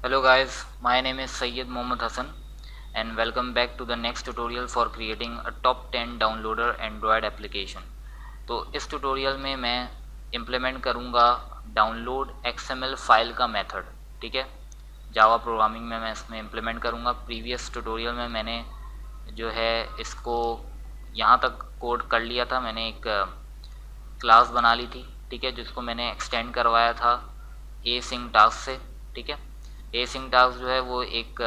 Hello guys, my name is Syed Mohammad Hassan and welcome back to the next tutorial for creating a top 10 downloader Android application। तो इस tutorial में मैं implement करूँगा download XML file का method. ठीक है, Java programming में मैं इसमें इम्प्लीमेंट करूँगा। प्रीवियस ट्यूटोरियल में मैंने जो है इसको यहाँ तक कोड कर लिया था। मैंने एक क्लास बना ली थी, ठीक है, जिसको मैंने एक्सटेंड करवाया था async टास्क से। ठीक है, async टास्क जो है वो एक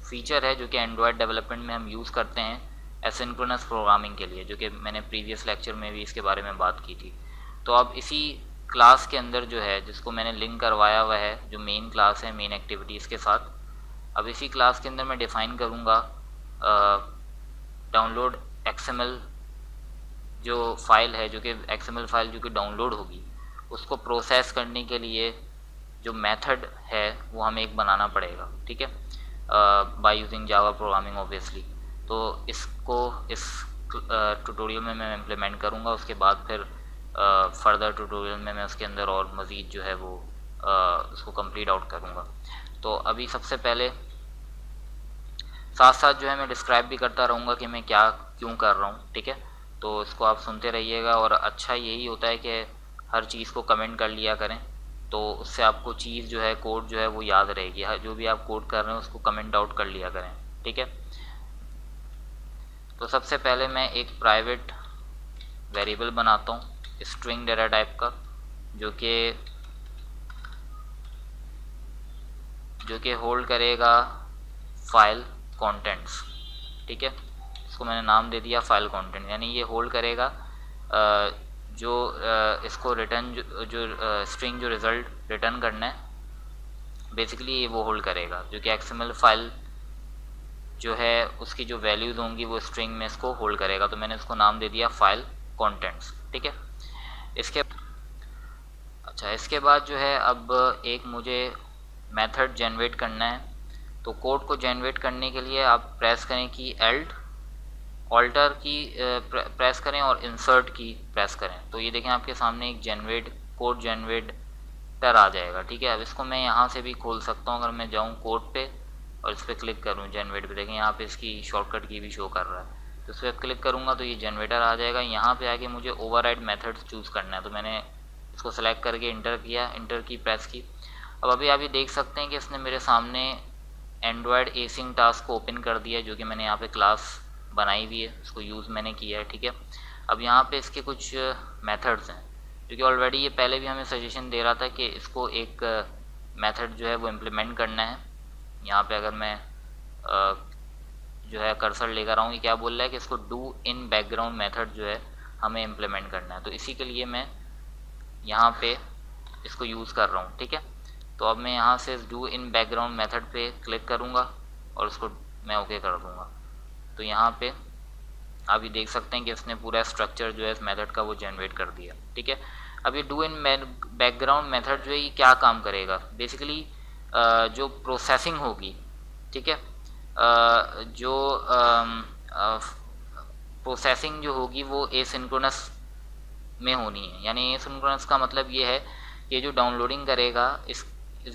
फीचर है जो कि एंड्रॉयड डेवलपमेंट में हम यूज़ करते हैं एसिंक्रोनस प्रोग्रामिंग के लिए, जो कि मैंने प्रीवियस लेक्चर में भी इसके बारे में बात की थी। तो अब इसी क्लास के अंदर जो है, जिसको मैंने लिंक करवाया हुआ है, जो मेन क्लास है मेन एक्टिविटीज़ के साथ, अब इसी क्लास के अंदर मैं डिफ़ाइन करूँगा डाउनलोड XML जो फाइल है, जो कि XML फाइल जो कि डाउनलोड होगी, उसको प्रोसेस करने के लिए जो मेथड है वो हमें एक बनाना पड़ेगा। ठीक है, by using Java programming obviously. तो इसको इस ट्यूटोरियल में मैं इम्प्लीमेंट करूँगा। उसके बाद फिर फर्दर ट्यूटोरियल में मैं उसके अंदर और मज़ीद जो है वो उसको कंप्लीट आउट करूँगा। तो अभी सबसे पहले साथ साथ जो है मैं डिस्क्राइब भी करता रहूँगा कि मैं क्या क्यों कर रहा हूँ। ठीक है, तो इसको आप सुनते रहिएगा। और अच्छा यही होता है कि हर चीज़ को कमेंट कर लिया करें, तो उससे आपको चीज़ जो है, कोड जो है वो याद रहेगी। जो भी आप कोड कर रहे हैं उसको कमेंट आउट कर लिया करें। ठीक है, तो सबसे पहले मैं एक प्राइवेट वेरिएबल बनाता हूँ स्ट्रिंग डेटा टाइप का, जो कि होल्ड करेगा फाइल कंटेंट्स। ठीक है, इसको मैंने नाम दे दिया फाइल कंटेंट, यानी ये होल्ड करेगा जो इसको रिटर्न जो स्ट्रिंग जो रिज़ल्ट रिटर्न करना है, बेसिकली ये वो होल्ड करेगा, जो कि XML फाइल जो है उसकी जो वैल्यूज़ होंगी वो स्ट्रिंग में इसको होल्ड करेगा। तो मैंने इसको नाम दे दिया फाइल कंटेंट्स। ठीक है, इसके बाद जो है अब एक मुझे मेथड जनरेट करना है। तो कोड को जनरेट करने के लिए आप प्रेस करें कि ऑल्टर की प्रेस करें और इंसर्ट की प्रेस करें। तो ये देखें आपके सामने एक कोड जनरेटर आ जाएगा। ठीक है, अब इसको मैं यहाँ से भी खोल सकता हूँ। अगर मैं जाऊँ कोड पे और इस पर क्लिक करूँ जनरेट पे, देखें यहाँ पे इसकी शॉर्टकट की भी शो कर रहा है। तो इस पर क्लिक करूँगा तो ये जनरेटर आ जाएगा। यहाँ पे आके मुझे ओवरराइड मेथड्स चूज़ करना है, तो मैंने इसको सेलेक्ट करके इंटर की प्रेस की। अब अभी आप ये देख सकते हैं कि इसने मेरे सामने एंड्रॉयड async टास्क को ओपन कर दिया, जो कि मैंने यहाँ पे क्लास बनाई हुई है, उसको यूज़ मैंने किया है। ठीक है, अब यहाँ पे इसके कुछ मेथड्स हैं, जो कि ऑलरेडी ये पहले भी हमें सजेशन दे रहा था कि इसको एक मेथड जो है वो इम्प्लीमेंट करना है। यहाँ पे अगर मैं जो है कर्सर लेकर आऊँ, ये क्या बोल रहा है कि इसको डू इन बैकग्राउंड मेथड जो है हमें इम्प्लीमेंट करना है। तो इसी के लिए मैं यहाँ पे इसको यूज़ कर रहा हूँ। ठीक है, तो अब मैं यहाँ से डू इन बैकग्राउंड मेथड पे क्लिक करूँगा और उसको मैं ओके कर दूँगा। तो यहाँ पे आप ये देख सकते हैं कि इसने पूरा स्ट्रक्चर जो है इस मेथड का वो जनरेट कर दिया। ठीक है, अब ये डू इन बैकग्राउंड मेथड जो है ये क्या काम करेगा, बेसिकली जो प्रोसेसिंग होगी, ठीक है, जो प्रोसेसिंग जो होगी वो एसिंक्रोनस में होनी है। यानी एसिंक्रोनस का मतलब ये है कि जो डाउनलोडिंग करेगा, इस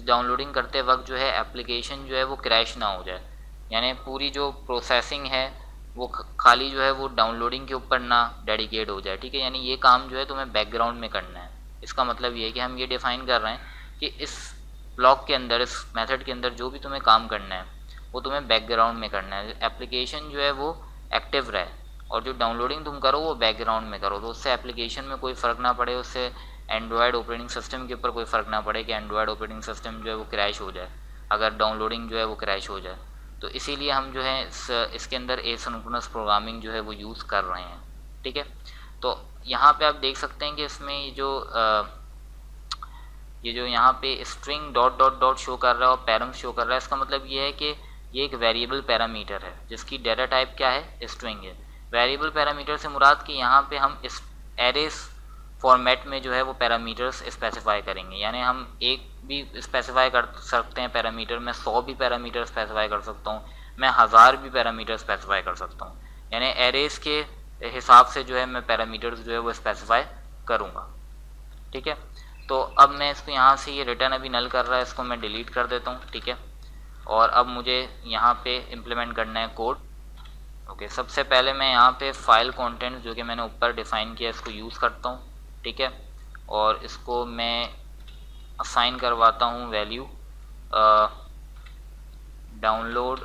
डाउनलोडिंग करते वक्त जो है एप्लीकेशन जो है वो क्रैश ना हो जाए। यानी पूरी जो प्रोसेसिंग है वो खाली जो है वो डाउनलोडिंग के ऊपर ना डेडिकेट हो जाए। ठीक है, यानी ये काम जो है तुम्हें बैकग्राउंड में करना है। इसका मतलब ये है कि हम ये डिफ़ाइन कर रहे हैं कि इस ब्लॉक के अंदर, इस मेथड के अंदर जो भी तुम्हें काम करना है वो तुम्हें बैकग्राउंड में करना है। एप्लीकेशन जो है वो एक्टिव रहे और जो डाउनलोडिंग तुम करो वो बैकग्राउंड में करो, तो उससे एप्लीकेशन में कोई फ़र्क ना पड़े, उससे एंड्रॉयड ऑपरेटिंग सिस्टम के ऊपर कोई फ़र्क ना पड़े कि एंड्रॉयड ऑपरेटिंग सिस्टम जो है वो क्रैश हो जाए अगर डाउनलोडिंग जो है वो क्रैश हो जाए। तो इसीलिए हम जो है इसके अंदर एसिंक्रोनस प्रोग्रामिंग जो है वो यूज़ कर रहे हैं। ठीक है, तो यहाँ पे आप देख सकते हैं कि इसमें ये जो यहाँ पे string dot dot dot show कर रहा है और पैरम शो कर रहा है, इसका मतलब ये है कि ये एक वेरिएबल पैरामीटर है जिसकी डेटा टाइप क्या है, स्ट्रिंग है। वेरिएबल पैरामीटर से मुराद कि यहाँ पे हम इस एरेस फॉर्मेट में जो है वो पैरामीटर्स स्पेसिफाई करेंगे। यानी हम एक भी स्पेसिफाई कर सकते हैं पैरामीटर, मैं 100 भी पैरामीटर स्पेसिफाई कर सकता हूँ, मैं 1000 भी पैरामीटर स्पेसिफाई कर सकता हूँ। यानी एरेस के हिसाब से जो है मैं पैरामीटर्स जो है वो स्पेसिफाई करूँगा। ठीक है, तो अब मैं इसको यहाँ से ये रिटर्न अभी नल कर रहा है, इसको मैं डिलीट कर देता हूँ, ठीक है। और अब मुझे यहाँ पे इम्प्लीमेंट करना है कोड। ओके, सबसे पहले मैं यहाँ पे फाइल कंटेंट्स जो कि मैंने ऊपर डिफाइन किया इसको यूज़ करता हूँ, ठीक है। और इसको मैं असाइन करवाता हूँ वैल्यू डाउनलोड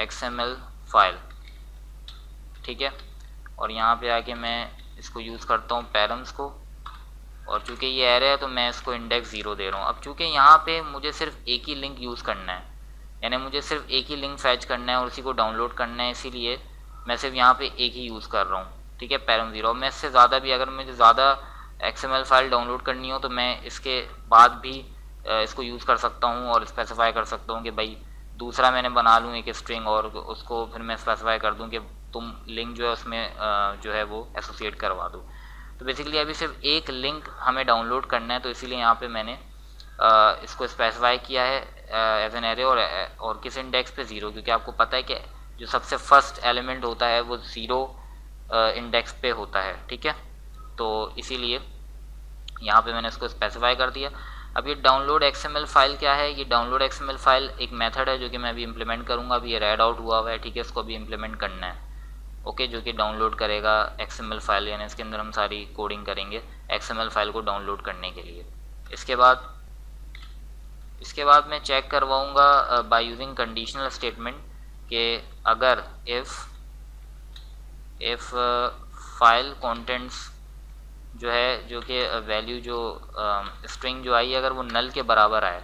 XML फाइल, ठीक है। और यहाँ पे आके मैं इसको यूज़ करता हूँ पैरम्स को, और चूँकि ये एरे है तो मैं इसको इंडेक्स 0 दे रहा हूँ। अब चूँकि यहाँ पे मुझे सिर्फ एक ही लिंक यूज़ करना है, यानी मुझे सिर्फ एक ही लिंक फैच करना है और उसी को डाउनलोड करना है, इसीलिए मैं सिर्फ यहाँ पे एक ही यूज़ कर रहा हूँ, ठीक है, पैरम 0। मैं इससे ज़्यादा भी, अगर मुझे ज़्यादा XML फाइल डाउनलोड करनी हो तो मैं इसके बाद भी इसको यूज़ कर सकता हूँ और स्पेसिफाई कर सकता हूँ कि भाई दूसरा मैंने बना लूँ एक स्ट्रिंग, और उसको फिर मैं स्पेसिफाई कर दूँ कि तुम लिंक जो है उसमें जो है वो एसोसिएट करवा दो। तो बेसिकली अभी सिर्फ एक लिंक हमें डाउनलोड करना है, तो इसीलिए यहाँ पे मैंने इसको स्पेसिफाई किया है एज एन एरे, और किस इंडेक्स पे 0, क्योंकि आपको पता है कि जो सबसे फर्स्ट एलिमेंट होता है वो 0 इंडेक्स पे होता है, ठीक है। तो इसीलिए यहाँ पे मैंने इसको स्पेसिफाई कर दिया। अब ये डाउनलोड XML फाइल क्या है? ये डाउनलोड XML फाइल एक मेथड है जो कि मैं अभी इम्प्लीमेंट करूँगा। अभी ये रेड आउट हुआ हुआ है, ठीक है, इसको अभी इम्प्लीमेंट करना है, ओके, जो कि डाउनलोड करेगा XML फाइल, यानी इसके अंदर हम सारी कोडिंग करेंगे XML फाइल को डाउनलोड करने के लिए। इसके बाद मैं चेक करवाऊँगा बाय यूजिंग कंडीशनल स्टेटमेंट कि अगर इफ़ फाइल कंटेंट्स जो है, जो कि वैल्यू जो स्ट्रिंग जो आई है, अगर वो नल के बराबर आए,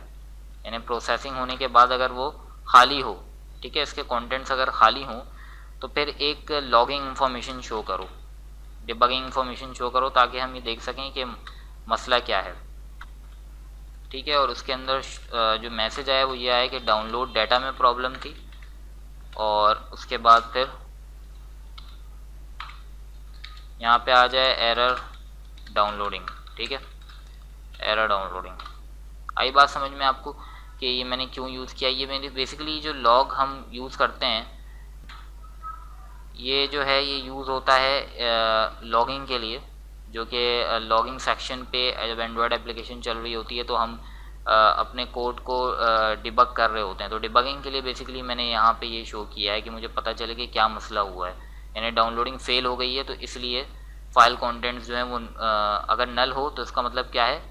यानी प्रोसेसिंग होने के बाद अगर वो खाली हो, ठीक है, इसके कंटेंट्स अगर खाली हों, तो फिर एक लॉगिंग इंफॉर्मेशन शो करो, डिबगिंग इंफॉर्मेशन शो करो, ताकि हम ये देख सकें कि मसला क्या है, ठीक है। और उसके अंदर जो मैसेज आया वो ये आया कि डाउनलोड डाटा में प्रॉब्लम थी, और उसके बाद फिर यहाँ पे आ जाए एरर डाउनलोडिंग, ठीक है, एरर डाउनलोडिंग। आई बात समझ में आपको कि ये मैंने क्यों यूज़ किया? ये मैंने बेसिकली जो लॉग हम यूज़ करते हैं, ये जो है ये यूज़ होता है लॉगिंग के लिए, जो कि लॉगिंग सेक्शन पे जब एंड्रॉयड एप्लीकेशन चल रही होती है तो हम अपने कोड को डिबग कर रहे होते हैं। तो डिबगिंग के लिए बेसिकली मैंने यहाँ पे ये शो किया है कि मुझे पता चले कि क्या मसला हुआ है, यानी डाउनलोडिंग फेल हो गई है, तो इसलिए फाइल कंटेंट्स जो है वो अगर नल हो तो इसका मतलब क्या है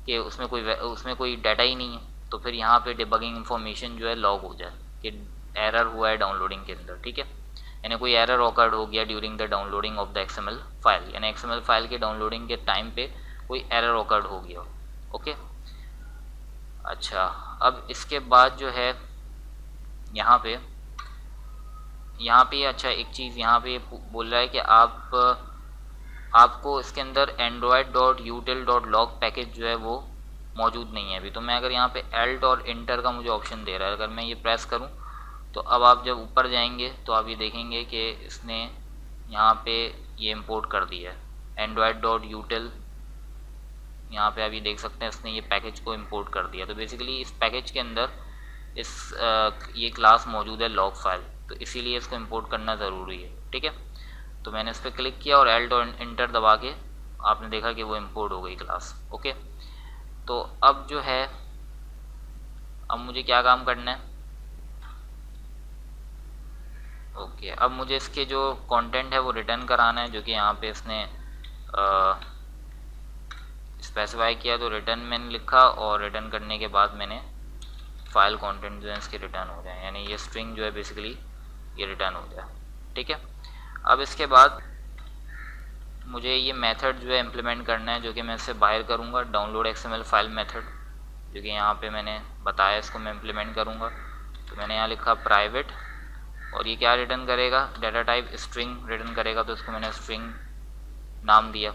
कि उसमें कोई डाटा ही नहीं है, तो फिर यहाँ पे डिबगिंग इन्फॉर्मेशन जो है लॉग हो जाए कि एरर हुआ है डाउनलोडिंग के अंदर, ठीक है, यानी कोई एरर ऑकर्ड हो गया during the downloading of the XML file, यानी XML फाइल के डाउनलोडिंग के टाइम पे कोई एरर ऑकर्ड हो गया, ओके। अच्छा, अब इसके बाद जो है यहाँ पे अच्छा एक चीज़ यहाँ पे बोल रहा है कि आपको इसके अंदर android.util.log पैकेज जो है वो मौजूद नहीं है अभी। तो मैं अगर यहाँ पे alt और इंटर का मुझे ऑप्शन दे रहा है, अगर मैं ये प्रेस करूँ तो अब आप जब ऊपर जाएंगे तो आप ये देखेंगे कि इसने यहाँ पे ये इंपोर्ट कर दिया है android.util, यहाँ पे आप ये देख सकते हैं इसने ये पैकेज को इंपोर्ट कर दिया। तो बेसिकली इस पैकेज के अंदर ये क्लास मौजूद है लॉग फाइल, तो इसीलिए इसको इंपोर्ट करना ज़रूरी है, ठीक है। तो मैंने इस पर क्लिक किया और alt और इंटर दबा के आपने देखा कि वो इंपोर्ट हो गई क्लास, ओके। तो अब जो है, अब मुझे क्या काम करना है, ओके, अब मुझे इसके जो कंटेंट है वो रिटर्न कराना है, जो कि यहाँ पे इसने स्पेसिफाई किया। तो रिटर्न मैंने लिखा और रिटर्न करने के बाद मैंने फाइल कंटेंट जो है इसके रिटर्न हो जाए, यानी ये स्ट्रिंग जो है बेसिकली ये रिटर्न हो जाए, ठीक है। अब इसके बाद मुझे ये मेथड जो है इम्प्लीमेंट करना है, जो कि मैं इससे बाहर करूँगा, डाउनलोड XML फाइल मेथड, जो कि यहाँ पे मैंने बताया इसको मैं इम्प्लीमेंट करूँगा। तो मैंने यहाँ लिखा प्राइवेट, और ये क्या रिटर्न करेगा, डाटा टाइप स्ट्रिंग रिटर्न करेगा, तो इसको मैंने स्ट्रिंग नाम दिया,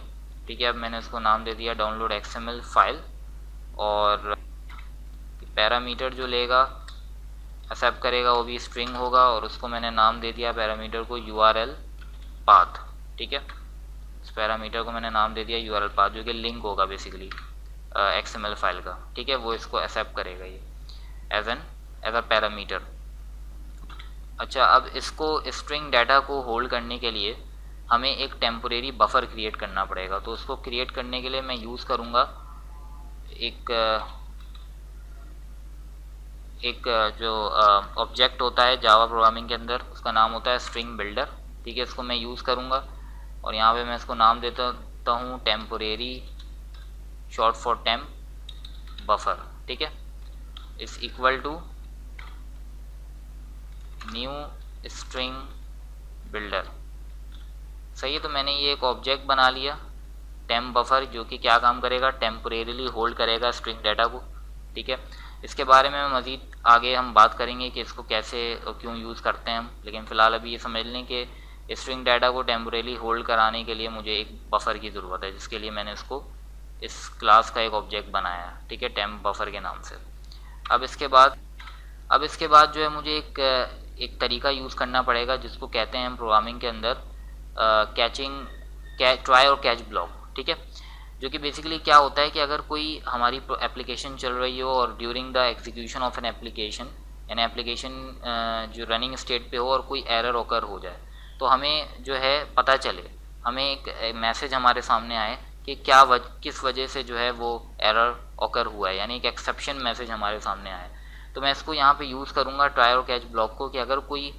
ठीक है। अब मैंने इसको नाम दे दिया डाउनलोड XML फाइल, और पैरामीटर जो लेगा एक्सेप्ट करेगा वो भी स्ट्रिंग होगा, और उसको मैंने नाम दे दिया पैरामीटर को URL पाथ, ठीक है। इस पैरामीटर को मैंने नाम दे दिया URL पाथ, जो कि लिंक होगा बेसिकली XML फाइल का, ठीक है, वो इसको एक्सेप्ट करेगा ये एज अ पैरामीटर। अच्छा, अब इसको स्ट्रिंग डाटा को होल्ड करने के लिए हमें एक टेम्पोरेरी बफर क्रिएट करना पड़ेगा। तो उसको क्रिएट करने के लिए मैं यूज़ करूँगा एक जो ऑब्जेक्ट होता है जावा प्रोग्रामिंग के अंदर, उसका नाम होता है स्ट्रिंग बिल्डर। ठीक है, इसको मैं यूज़ करूँगा और यहाँ पे मैं इसको नाम देता हूँ temporary, short for temp buffer. ठीक है, is equal to new string builder. सही है, तो मैंने ये एक ऑब्जेक्ट बना लिया टेम्प बफर, जो कि क्या काम करेगा, टेम्पोरेरीली होल्ड करेगा स्ट्रिंग डाटा को। ठीक है, इसके बारे में मज़ीद आगे हम बात करेंगे कि इसको कैसे और क्यों यूज़ करते हैं हम, लेकिन फ़िलहाल अभी ये समझ लें कि स्ट्रिंग डाटा को टेम्पोरेली होल्ड कराने के लिए मुझे एक बफर की ज़रूरत है, जिसके लिए मैंने इसको इस क्लास का एक ऑब्जेक्ट बनाया है। ठीक है, टेम्प बफर के नाम से। अब इसके बाद जो है मुझे एक तरीका यूज़ करना पड़ेगा, जिसको कहते हैं हम प्रोग्रामिंग के अंदर ट्राई और कैच ब्लॉक। ठीक है, जो कि बेसिकली क्या होता है कि अगर कोई हमारी एप्लीकेशन चल रही हो और during the execution of an application, यानी एप्लीकेशन जो रनिंग स्टेट पे हो और कोई एरर ऑकर हो जाए, तो हमें जो है पता चले, हमें एक मैसेज हमारे सामने आए कि किस वजह से जो है वो एरर ऑकर हुआ है, यानी एक एक्सेप्शन मैसेज हमारे सामने आए। तो मैं इसको यहाँ पे यूज़ करूँगा ट्राई और कैच ब्लॉक को, कि अगर कोई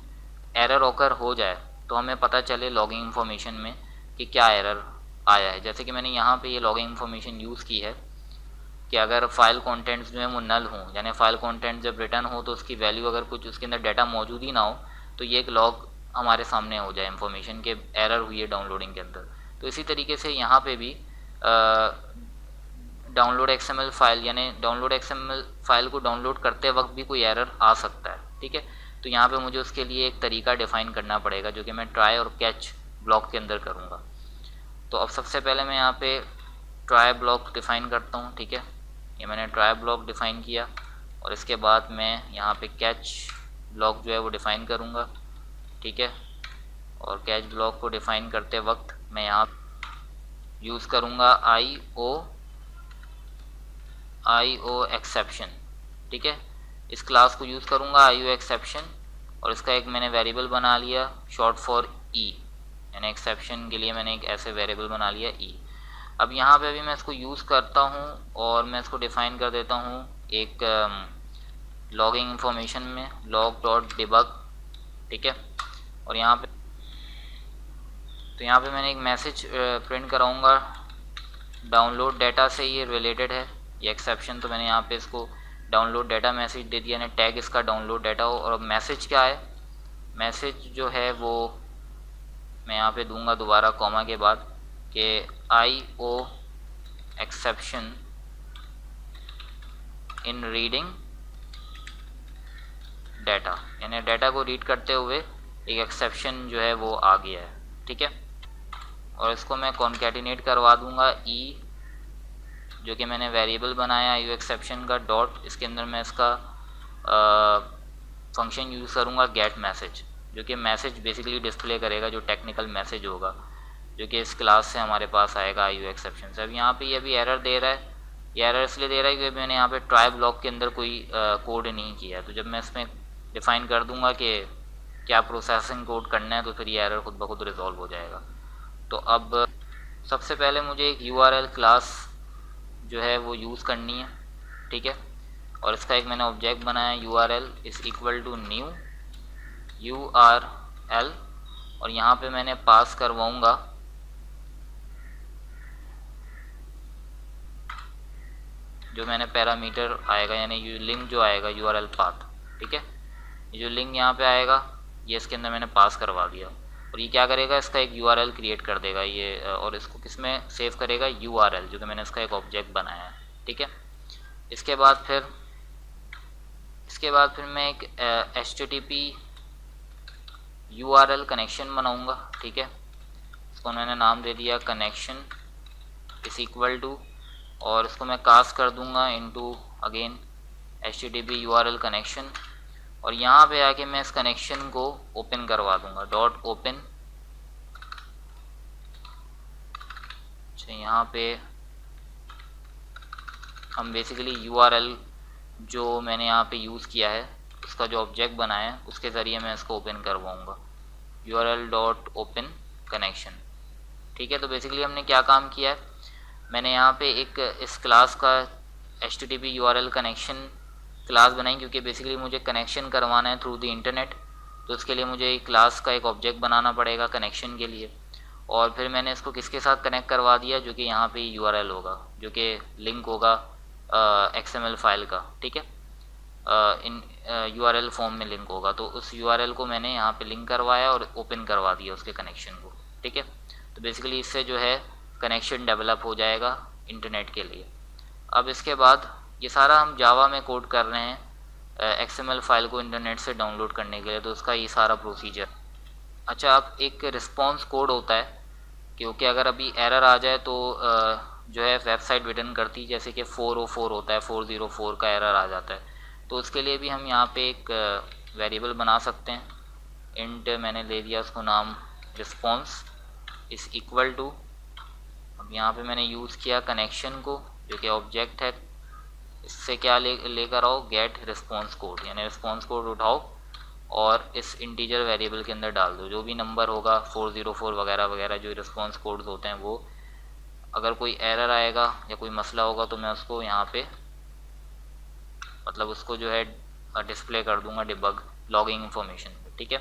एरर ऑकर हो जाए तो हमें पता चले लॉगिंग इन्फॉर्मेशन में कि क्या एरर आया है। जैसे कि मैंने यहाँ पे ये लॉगिंग इन्फॉर्मेशन यूज़ की है कि अगर फाइल कंटेंट्स जो है वो नल हों, यानी फाइल कंटेंट जब रिटर्न हो तो उसकी वैल्यू अगर कुछ उसके अंदर डाटा मौजूद ही ना हो, तो ये एक लॉग हमारे सामने हो जाए इन्फॉर्मेशन के एरर हुई है डाउनलोडिंग के अंदर। तो इसी तरीके से यहाँ पे भी डाउनलोड XML फाइल, यानी डाउनलोड XML फाइल को डाउनलोड करते वक्त भी कोई एरर आ सकता है। ठीक है, तो यहाँ पे मुझे उसके लिए एक तरीका डिफ़ाइन करना पड़ेगा, जो कि मैं ट्राई और कैच ब्लॉक के अंदर करूँगा। तो अब सबसे पहले मैं यहाँ पे ट्राई ब्लॉक डिफ़ाइन करता हूँ। ठीक है, ये मैंने ट्राई ब्लॉक डिफ़ाइन किया और इसके बाद मैं यहाँ पे कैच ब्लॉक जो है वो डिफ़ाइन करूँगा। ठीक है, और कैच ब्लॉक को डिफ़ाइन करते वक्त मैं यहाँ यूज़ करूँगा IO एक्सेप्शन। ठीक है, इस क्लास को यूज़ करूँगा IO एक्सेप्शन, और इसका एक मैंने वेरिएबल बना लिया शॉर्ट फॉर E, यानी एक्सेप्शन के लिए मैंने एक ऐसे वेरिएबल बना लिया E। अब यहाँ पे भी मैं इसको यूज़ करता हूँ और मैं इसको डिफ़ाइन कर देता हूँ एक लॉगिंग इन्फॉर्मेशन में log डॉट डिबग। ठीक है, और यहाँ पे मैंने एक मैसेज प्रिंट कराऊँगा डाउनलोड डाटा से, ये रिलेटेड है ये एक्सेप्शन। तो मैंने यहाँ पे इसको डाउनलोड डाटा मैसेज दे दिया, यानी टैग इसका डाउनलोड डाटा हो। और अब मैसेज क्या है, मैसेज जो है वो मैं यहाँ पे दूंगा दोबारा कॉमा के बाद कि IO exception in reading data, यानी डाटा को रीड करते हुए एक एक्सेप्शन जो है वो आ गया है। ठीक है, और इसको मैं कॉन्कैटिनेट करवा दूंगा E, जो कि मैंने वेरिएबल बनाया IO एक्सेप्शन का डॉट, इसके अंदर मैं इसका फंक्शन यूज़ करूँगा गेट मैसेज, जो कि मैसेज बेसिकली डिस्प्ले करेगा, जो टेक्निकल मैसेज होगा, जो कि इस क्लास से हमारे पास आएगा IO एक्सेप्शन से। अब यहाँ पे ये भी एरर दे रहा है, ये एरर इसलिए दे रहा है क्योंकि मैंने यहाँ पे ट्राई ब्लॉक के अंदर कोई कोड नहीं किया। तो जब मैं इसमें डिफ़ाइन कर दूंगा कि क्या प्रोसेसिंग कोड करना है, तो फिर ये एरर खुद ब खुद रिजॉल्व हो जाएगा। तो अब सबसे पहले मुझे एक URL क्लास जो है वो यूज़ करनी है। ठीक है, और इसका एक मैंने ऑब्जेक्ट बनाया URL is equal to new URL, और यहाँ पे मैंने पास करवाऊँगा जो मैंने पैरामीटर आएगा, यानी लिंक जो आएगा URL पाथ। ठीक है, ये जो लिंक यहाँ पे आएगा ये इसके अंदर मैंने पास करवा दिया, और ये क्या करेगा, इसका एक URL क्रिएट कर देगा ये, और इसको किस में सेव करेगा, URL, जो कि मैंने इसका एक ऑब्जेक्ट बनाया है। ठीक है, इसके बाद फिर मैं एक HTTP URL कनेक्शन बनाऊंगा। ठीक है, इसको मैंने नाम दे दिया कनेक्शन इस इक्वल टू, और इसको मैं कास्ट कर दूंगा into again HTTP URL connection, और यहाँ पे आके मैं इस कनेक्शन को ओपन करवा दूंगा डॉट ओपन। अच्छा, यहाँ पे हम बेसिकली URL जो मैंने यहाँ पे यूज़ किया है उसका जो ऑब्जेक्ट बनाया है उसके ज़रिए मैं इसको ओपन करवाऊँगा URL डॉट ओपन। कनेक्शन। ठीक है, तो बेसिकली हमने क्या काम किया है, मैंने यहाँ पे एक इस क्लास का HTTP URL कनेक्शन क्लास बनाई, क्योंकि बेसिकली मुझे कनेक्शन करवाना है थ्रू द इंटरनेट, तो उसके लिए मुझे एक क्लास का एक ऑब्जेक्ट बनाना पड़ेगा कनेक्शन के लिए। और फिर मैंने इसको किसके साथ कनेक्ट करवा दिया, जो कि यहाँ पे URL होगा, जो कि लिंक होगा XML फाइल का। ठीक है, इन URL फॉर्म में लिंक होगा, तो उस URL को मैंने यहाँ पे लिंक करवाया और ओपन करवा दिया उसके कनेक्शन को। ठीक है, तो बेसिकली इससे जो है कनेक्शन डेवलप हो जाएगा इंटरनेट के लिए। अब इसके बाद ये सारा हम जावा में कोड कर रहे हैं XML फाइल को इंटरनेट से डाउनलोड करने के लिए, तो उसका ये सारा प्रोसीजर। अच्छा, अब एक रिस्पॉन्स कोड होता है, क्योंकि अगर अभी एरर आ जाए तो जो है वेबसाइट रिटर्न करती है, जैसे कि 404 होता है, 404 का एरर आ जाता है, तो उसके लिए भी हम यहाँ पे एक वेरिएबल बना सकते हैं। इंट मैंने ले दिया उसको नाम रिस्पॉन्स इज़ इक्वल टू, अब यहाँ पे मैंने यूज़ किया कनेक्शन को जो कि ऑब्जेक्ट है, इससे क्या लेकर आओ, गेट रिस्पॉन्स कोड, यानी रिस्पॉन्स कोड उठाओ और इस इंटीजर वेरिएबल के अंदर डाल दो, जो भी नंबर होगा 404 वगैरह वगैरह जो रिस्पॉन्स कोड्स होते हैं वो। अगर कोई एरर आएगा या कोई मसला होगा तो मैं उसको यहाँ पे मतलब उसको जो है डिस्प्ले कर दूंगा डिबग लॉगिंग इन्फॉर्मेशन। ठीक है,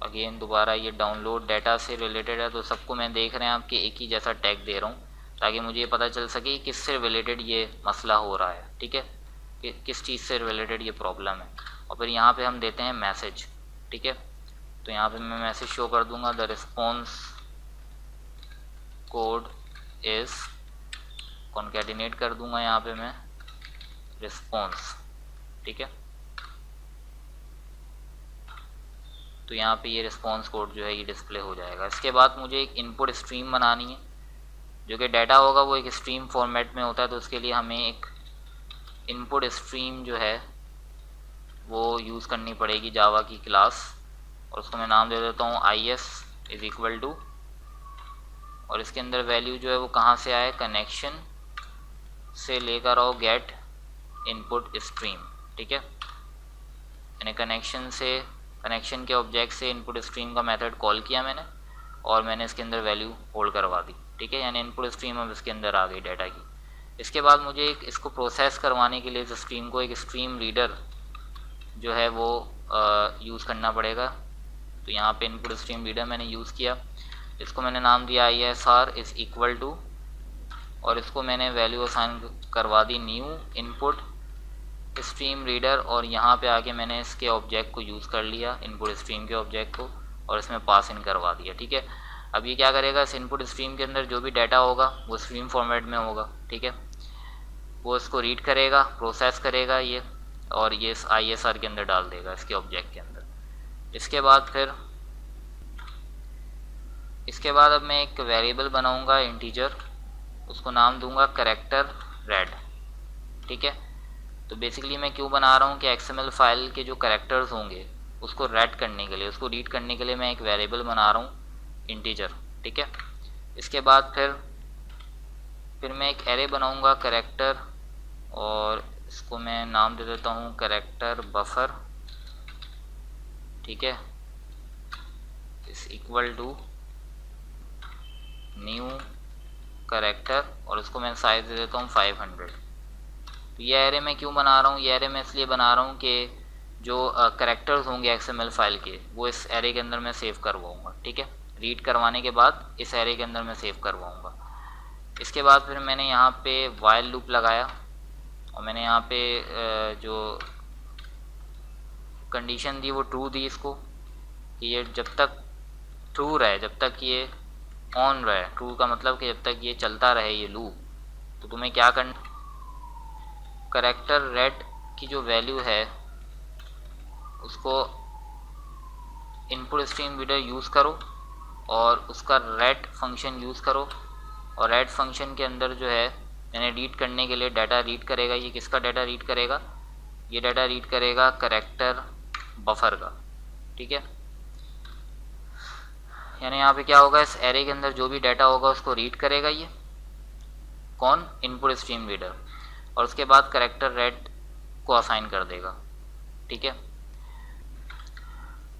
अगेन दोबारा ये डाउनलोड डाटा से रिलेटेड है, तो सबको मैं देख रहे हैं आपके एक ही जैसा टैग दे रहा हूँ, ताकि मुझे ये पता चल सके किससे रिलेटेड ये मसला हो रहा है। ठीक है, कि किस चीज़ से रिलेटेड ये प्रॉब्लम है। और फिर यहाँ पे हम देते हैं मैसेज। ठीक है, तो यहाँ पे मैं मैसेज शो कर दूंगा, the response code is, concatenate कर दूंगा यहाँ पे मैं रिस्पॉन्स। ठीक है, तो यहाँ पे ये रिस्पॉन्स कोड जो है ये डिस्प्ले हो जाएगा। इसके बाद मुझे एक इनपुट स्ट्रीम बनानी है, जो कि डाटा होगा वो एक स्ट्रीम फॉर्मेट में होता है, तो उसके लिए हमें एक इनपुट स्ट्रीम जो है वो यूज़ करनी पड़ेगी जावा की क्लास, और उसको मैं नाम दे देता हूँ IS इज़ इक्वल टू, और इसके अंदर वैल्यू जो है वो कहाँ से आए, कनेक्शन से लेकर आओ गेट इनपुट स्ट्रीम। ठीक है, यानी कनेक्शन के ऑब्जेक्ट से इनपुट स्ट्रीम का मेथड कॉल किया मैंने, और मैंने इसके अंदर वैल्यू होल्ड करवा दी। ठीक है, यानी इनपुट स्ट्रीम अब इसके अंदर आ गई डाटा की। इसके बाद मुझे इसको प्रोसेस करवाने के लिए इस स्ट्रीम को एक स्ट्रीम रीडर जो है वो यूज़ करना पड़ेगा। तो यहाँ पे इनपुट स्ट्रीम रीडर मैंने यूज़ किया, इसको मैंने नाम दिया ISR इज़ इक्वल टू, और इसको मैंने वैल्यू असाइन करवा दी न्यू इनपुट स्ट्रीम रीडर, और यहाँ पे आके मैंने इसके ऑब्जेक्ट को यूज़ कर लिया, इनपुट स्ट्रीम के ऑब्जेक्ट को, और इसमें पास इन करवा दिया। ठीक है, अब ये क्या करेगा, इस इनपुट स्ट्रीम के अंदर जो भी डाटा होगा वो स्ट्रीम फॉर्मेट में होगा। ठीक है, वो इसको रीड करेगा, प्रोसेस करेगा ये, और ये इस ISR के अंदर डाल देगा इसके ऑब्जेक्ट के अंदर। इसके बाद अब मैं एक वेरिएबल बनाऊंगा इंटीजर, उसको नाम दूंगा कैरेक्टर रेड। ठीक है, तो बेसिकली मैं क्यों बना रहा हूँ कि XML फाइल के जो कैरेक्टर्स होंगे उसको रेड करने के लिए, उसको रीड करने के लिए मैं एक वेरिएबल बना रहा हूँ इंटीजर। ठीक है, इसके बाद फिर मैं एक एरे बनाऊंगा कैरेक्टर, और इसको मैं नाम दे देता हूँ कैरेक्टर बफर। ठीक है, is equal to new character, और उसको मैं साइज दे देता हूँ 500। तो ये एरे मैं क्यों बना रहा हूँ, ये एरे मैं इसलिए बना रहा हूँ कि जो कैरेक्टर्स होंगे XML फाइल के वो इस एरे के अंदर मैं सेव करवाऊँगा। ठीक है, रीड करवाने के बाद इस एरे के अंदर मैं सेव करवाऊँगा। इसके बाद फिर मैंने यहाँ पे वाइल लूप लगाया, और मैंने यहाँ पे जो कंडीशन दी वो ट्रू दी इसको, कि ये जब तक ट्रू रहे, जब तक ये ऑन रहे, ट्रू का मतलब कि जब तक ये चलता रहे ये लूप, तो तुम्हें क्या करना, कैरेक्टर रेड की जो वैल्यू है उसको इनपुट स्ट्रीम रीडर यूज़ करो और उसका रेड फंक्शन यूज़ करो, और रेड फंक्शन के अंदर जो है मैंने रीड करने के लिए डाटा रीड करेगा। ये किसका डाटा रीड करेगा, ये डाटा रीड करेगा कैरेक्टर बफर का। ठीक है, यानी यहाँ पे क्या होगा, इस एरे के अंदर जो भी डाटा होगा उसको रीड करेगा ये कौन, इनपुट स्ट्रीम रीडर, और उसके बाद कैरेक्टर रेड को असाइन कर देगा। ठीक है,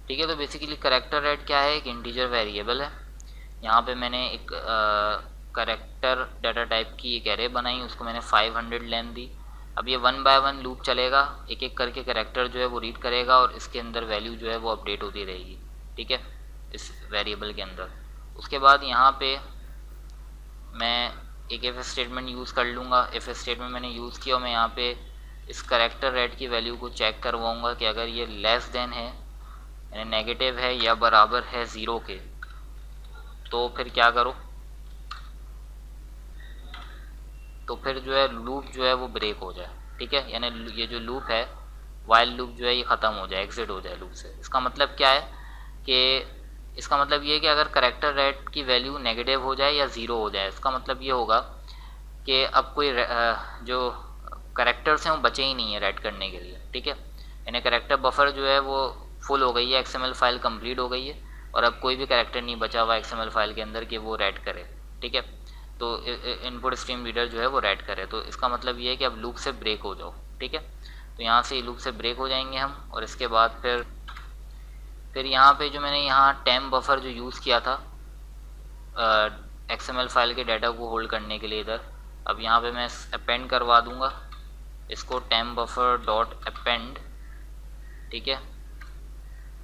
ठीक है। तो बेसिकली करेक्टर रेट क्या है, एक इंटीजर वेरिएबल है। यहाँ पे मैंने एक करेक्टर डाटा टाइप की एक एरे बनाई, उसको मैंने 500 लेंथ दी। अब ये 1 बाय 1 लूप चलेगा, एक एक करके करेक्टर जो है वो रीड करेगा और इसके अंदर वैल्यू जो है वो अपडेट होती रहेगी, ठीक है, इस वेरिएबल के अंदर। उसके बाद यहाँ पे मैं एक इफ स्टेटमेंट यूज़ कर लूँगा। इफ स्टेटमेंट मैंने यूज़ किया और मैं यहाँ पे इस करेक्टर रेट की वैल्यू को चेक करवाऊँगा कि अगर ये लेस देन है यानी नेगेटिव है या बराबर है 0 के, तो फिर क्या करो, तो फिर जो है लूप जो है वो ब्रेक हो जाए, ठीक है। यानी ये जो लूप है वाइल लूप जो है ये ख़त्म हो जाए, एग्जिट हो जाए लूप से। इसका मतलब क्या है कि इसका मतलब ये है कि अगर करेक्टर रेट की वैल्यू नेगेटिव हो जाए या 0 हो जाए, इसका मतलब ये होगा कि अब कोई जो करेक्टर्स हैं वो बचे ही नहीं है रेड करने के लिए, ठीक है। यानी करेक्टर बफर जो है वो फुल हो गई है, XML फाइल कंप्लीट हो गई है और अब कोई भी करेक्टर नहीं बचा हुआ XML फाइल के अंदर कि वो रेड करे, ठीक है। तो इनपुट स्ट्रीम रीडर जो है वो रेड करे, तो इसका मतलब ये है कि अब लूप से ब्रेक हो जाओ, ठीक है। तो यहाँ से लूप से ब्रेक हो जाएंगे हम, और इसके बाद फिर यहाँ पे जो मैंने यहाँ टेम्प बफर जो यूज़ किया था XML फाइल के डाटा को होल्ड करने के लिए इधर, अब यहाँ पे मैं अपेंड करवा दूंगा इसको टेम्प बफर डॉट अपेंड, ठीक है।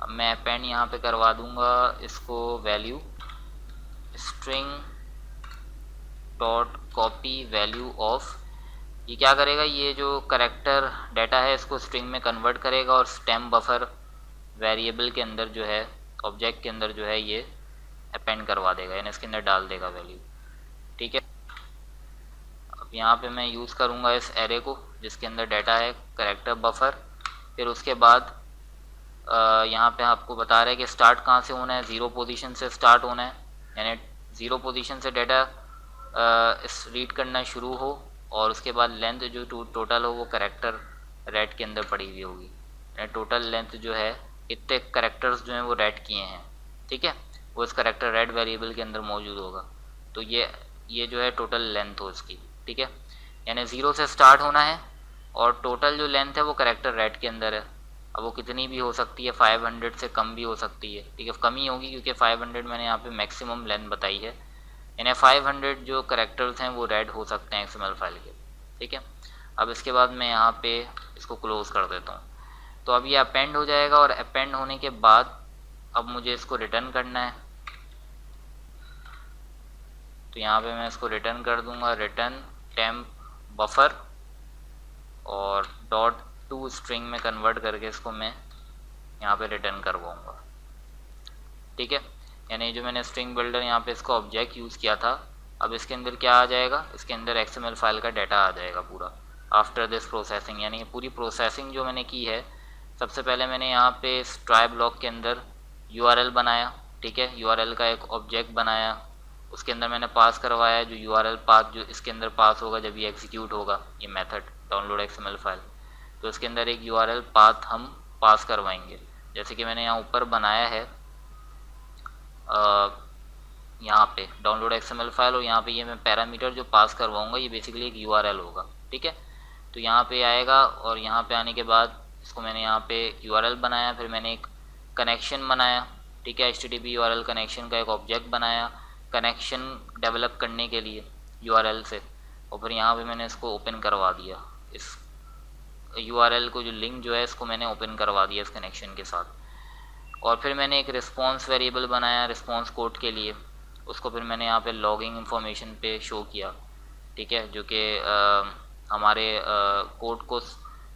अब मैं अपेंड यहाँ पे करवा दूंगा इसको value string dot copy value of. ये क्या करेगा, ये जो करेक्टर डाटा है इसको स्ट्रिंग में कन्वर्ट करेगा और टेम्प बफर वेरिएबल के अंदर जो है ऑब्जेक्ट के अंदर जो है ये अपेंड करवा देगा, यानी इसके अंदर डाल देगा वैल्यू, ठीक है। अब यहाँ पे मैं यूज़ करूँगा इस एरे को जिसके अंदर डाटा है करेक्टर बफर। फिर उसके बाद यहाँ पे आपको बता रहा है कि स्टार्ट कहाँ से होना है, 0 पोजीशन से स्टार्ट होना है, यानी 0 पोजीशन से डाटा इस रीड करना शुरू हो और उसके बाद लेंथ जो टोटल हो वो करेक्टर रेट के अंदर पड़ी हुई होगी, यानी टोटल लेंथ जो है इतने करेक्टर्स जो हैं वो रेड किए हैं, ठीक है, वो इस करेक्टर रेड वेरिएबल के अंदर मौजूद होगा। तो ये जो है टोटल लेंथ हो इसकी, ठीक है। यानी 0 से स्टार्ट होना है और टोटल जो लेंथ है वो करेक्टर रेट के अंदर है। अब वो कितनी भी हो सकती है, 500 से कम भी हो सकती है, ठीक है, कम ही होगी क्योंकि 500 मैंने यहाँ पे मैक्सिमम लेंथ बताई है, यानी 500 जो करेक्टर्स हैं वो रेड हो सकते हैं XML फाइल के, ठीक है। अब इसके बाद मैं यहाँ पे इसको क्लोज कर देता हूँ। तो अब ये अपेंड हो जाएगा और अपेंड होने के बाद अब मुझे इसको रिटर्न करना है, तो यहाँ पे मैं इसको रिटर्न कर दूंगा, रिटर्न टेम्प बफर और डॉट टू स्ट्रिंग में कन्वर्ट करके इसको मैं यहाँ पे रिटर्न करवाऊँगा, ठीक है। यानी जो मैंने स्ट्रिंग बिल्डर यहाँ पे इसका ऑब्जेक्ट यूज़ किया था, अब इसके अंदर क्या आ जाएगा, इसके अंदर XML फाइल का डाटा आ जाएगा पूरा आफ्टर दिस प्रोसेसिंग। यानी ये पूरी प्रोसेसिंग जो मैंने की है, सबसे पहले मैंने यहाँ पे इस ट्राई ब्लॉक के अंदर URL बनाया, ठीक है, URL का एक ऑब्जेक्ट बनाया, उसके अंदर मैंने पास करवाया जो URL पाथ जो इसके अंदर पास होगा जब ये एग्जीक्यूट होगा ये मेथड डाउनलोड XML फाइल, तो इसके अंदर एक URL पाथ हम पास करवाएंगे। जैसे कि मैंने यहाँ ऊपर बनाया है यहाँ पे डाउनलोड XML फाइल, और यहाँ पे ये मैं पैरामीटर जो पास करवाऊँगा ये बेसिकली एक URL होगा, ठीक है। तो यहाँ पे आएगा और यहाँ पे आने के बाद इसको मैंने यहाँ पे URL बनाया, फिर मैंने एक कनेक्शन बनाया, ठीक है, HTTP URL कनेक्शन का एक ऑब्जेक्ट बनाया कनेक्शन डेवलप करने के लिए URL से, और फिर यहाँ पे मैंने इसको ओपन करवा दिया, इस URL को जो लिंक जो है इसको मैंने ओपन करवा दिया इस कनेक्शन के साथ। और फिर मैंने एक रिस्पॉन्स वेरिएबल बनाया रिस्पॉन्स कोड के लिए, उसको फिर मैंने यहाँ पे लॉगिंग इन्फॉर्मेशन पे शो किया, ठीक है, जो कि हमारे कोड को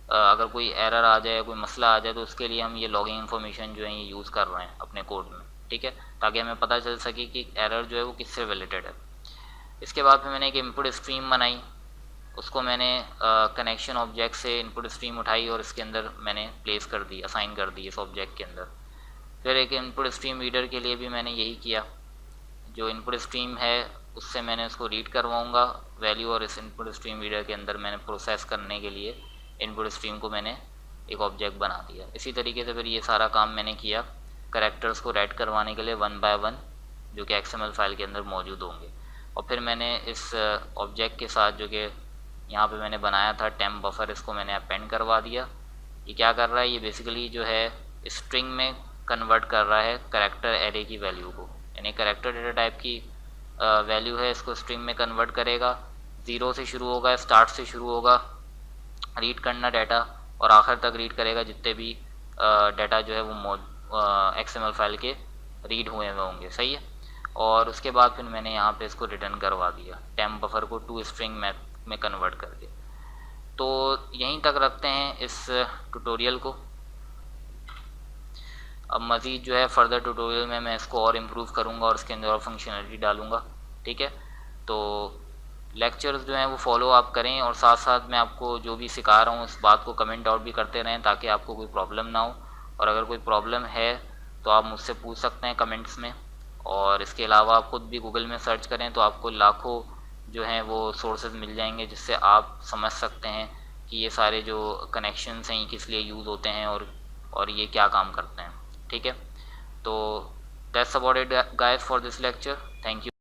अगर कोई एरर आ जाए, कोई मसला आ जाए तो उसके लिए हम ये लॉगिंग इन्फॉर्मेशन जो है ये यूज़ कर रहे हैं अपने कोड में, ठीक है, ताकि हमें पता चल सके कि एरर जो है वो किससे रिलेटेड है। इसके बाद फिर मैंने एक इनपुट स्ट्रीम बनाई, उसको मैंने कनेक्शन ऑब्जेक्ट से इनपुट स्ट्रीम उठाई और इसके अंदर मैंने प्लेस कर दी, असाइन कर दी इस ऑब्जेक्ट के अंदर। फिर एक इनपुट स्ट्रीम रीडर के लिए भी मैंने यही किया, जो इनपुट स्ट्रीम है उससे मैंने उसको रीड करवाऊँगा वैल्यू, और इस इनपुट स्ट्रीम रीडर के अंदर मैंने प्रोसेस करने के लिए इनपुट स्ट्रीम को मैंने एक ऑब्जेक्ट बना दिया। इसी तरीके से फिर ये सारा काम मैंने किया करेक्टर्स को रेड करवाने के लिए 1 बाय 1 जो कि XML फाइल के अंदर मौजूद होंगे। और फिर मैंने इस ऑब्जेक्ट के साथ जो कि यहाँ पे मैंने बनाया था टेम्प बफर, इसको मैंने अपेंड करवा दिया। ये क्या कर रहा है, ये बेसिकली जो है स्ट्रिंग में कन्वर्ट कर रहा है कैरेक्टर एरे की वैल्यू को, यानी कैरेक्टर डेटा टाइप की वैल्यू है इसको स्ट्रिंग में कन्वर्ट करेगा। 0 से शुरू होगा, स्टार्ट से शुरू होगा रीड करना डाटा, और आखिर तक रीड करेगा जितने भी डाटा जो है वो XML फाइल के रीड हुए हुए होंगे। सही है। और उसके बाद फिर मैंने यहाँ पे इसको रिटर्न करवा दिया टेम्प बफर को टू स्ट्रिंग में कन्वर्ट करके। तो यहीं तक रखते हैं इस ट्यूटोरियल को। अब मज़ीद जो है फर्दर ट्यूटोरियल में मैं इसको और इम्प्रूव करूँगा और इसके अंदर और फंक्शनलिटी डालूँगा। ठीक है। तो लेक्चर्स जो हैं वो फॉलो आप करें, और साथ साथ मैं आपको जो भी सिखा रहा हूँ इस बात को कमेंट आउट भी करते रहें ताकि आपको कोई प्रॉब्लम ना हो। और अगर कोई प्रॉब्लम है तो आप मुझसे पूछ सकते हैं कमेंट्स में। और इसके अलावा आप खुद भी गूगल में सर्च करें तो आपको लाखों जो हैं वो सोर्सेज मिल जाएंगे जिससे आप समझ सकते हैं कि ये सारे जो कनेक्शंस हैं ये किस लिए यूज़ होते हैं और ये क्या काम करते हैं। ठीक है। तो that's about it guys for this lecture. Thank you.